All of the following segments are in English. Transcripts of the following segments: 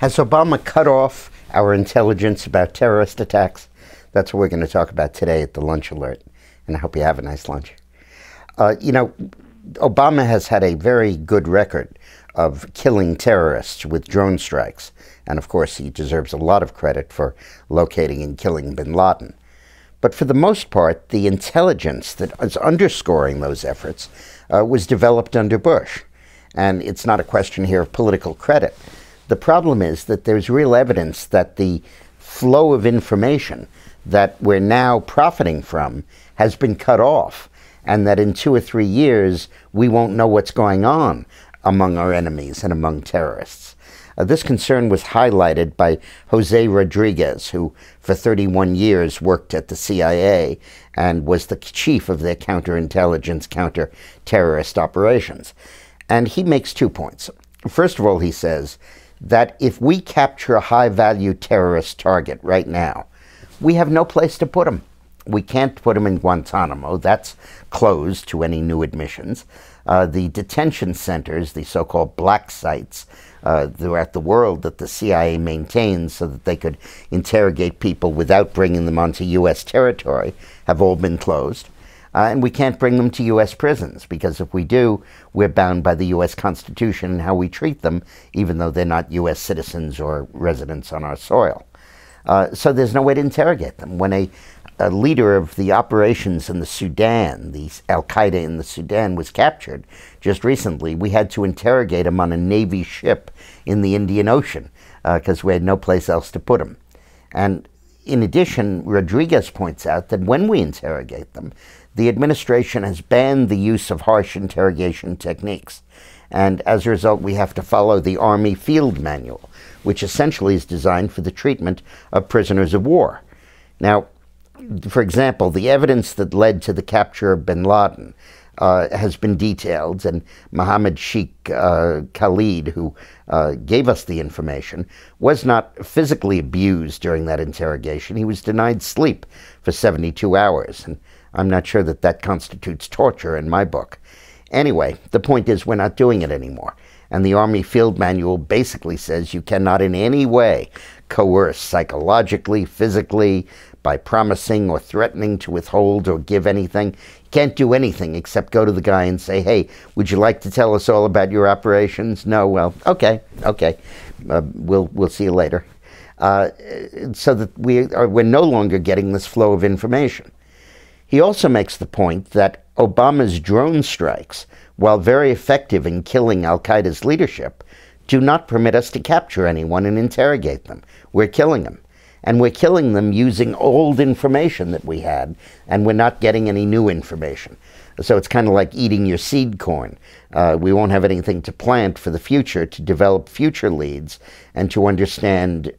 Has Obama cut off our intelligence about terrorist attacks? That's what we're going to talk about today at the Lunch Alert, and I hope you have a nice lunch. Obama has had a very good record of killing terrorists with drone strikes, and of course he deserves a lot of credit for locating and killing bin Laden. But for the most part, the intelligence that is underscoring those efforts was developed under Bush. And it's not a question here of political credit. The problem is that there's real evidence that the flow of information that we're now profiting from has been cut off, and that in 2 or 3 years we won't know what's going on among our enemies and among terrorists. This concern was highlighted by Jose Rodriguez, who for 31 years worked at the CIA and was the chief of their counterintelligence, counter-terrorist operations. And he makes 2 points. First of all, he says that if we capture a high-value terrorist target right now, we have no place to put him. We can't put him in Guantanamo. That's closed to any new admissions. The detention centers, the so-called black sites throughout the world that the CIA maintains so that they could interrogate people without bringing them onto U.S. territory, have all been closed. And we can't bring them to U.S. prisons, because if we do, we're bound by the U.S. Constitution and how we treat them, even though they're not U.S. citizens or residents on our soil. So there's no way to interrogate them. When a leader of the operations in the Sudan, the Al-Qaeda in the Sudan, was captured just recently, we had to interrogate him on a Navy ship in the Indian Ocean because we had no place else to put him. And in addition, Rodriguez points out that when we interrogate them, the administration has banned the use of harsh interrogation techniques. And as a result, we have to follow the Army Field Manual, which essentially is designed for the treatment of prisoners of war. Now, for example, the evidence that led to the capture of bin Laden has been detailed, and Mohammed Sheikh Khalid, who gave us the information, was not physically abused during that interrogation. He was denied sleep for 72 hours, and I'm not sure that that constitutes torture in my book. Anyway, the point is we're not doing it anymore. And the Army Field Manual basically says you cannot in any way coerce psychologically, physically, by promising or threatening to withhold or give anything. You can't do anything except go to the guy and say, hey, would you like to tell us all about your operations? No, well, okay. We'll see you later. So that we're no longer getting this flow of information. He also makes the point that Obama's drone strikes, while very effective in killing Al-Qaeda's leadership, do not permit us to capture anyone and interrogate them. We're killing them. And we're killing them using old information that we had, and we're not getting any new information. So it's kind of like eating your seed corn. We won't have anything to plant for the future to develop future leads and to understand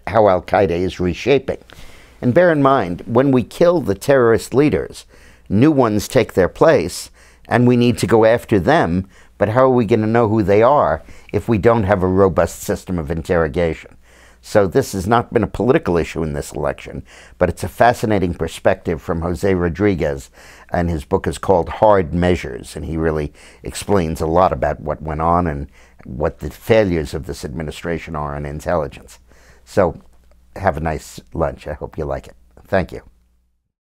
how Al-Qaeda is reshaping. And bear in mind, when we kill the terrorist leaders, new ones take their place, and we need to go after them, but how are we going to know who they are if we don't have a robust system of interrogation? So this has not been a political issue in this election, but it's a fascinating perspective from Jose Rodriguez, and his book is called Hard Measures, and he really explains a lot about what went on and what the failures of this administration are in intelligence. So have a nice lunch. I hope you like it. Thank you.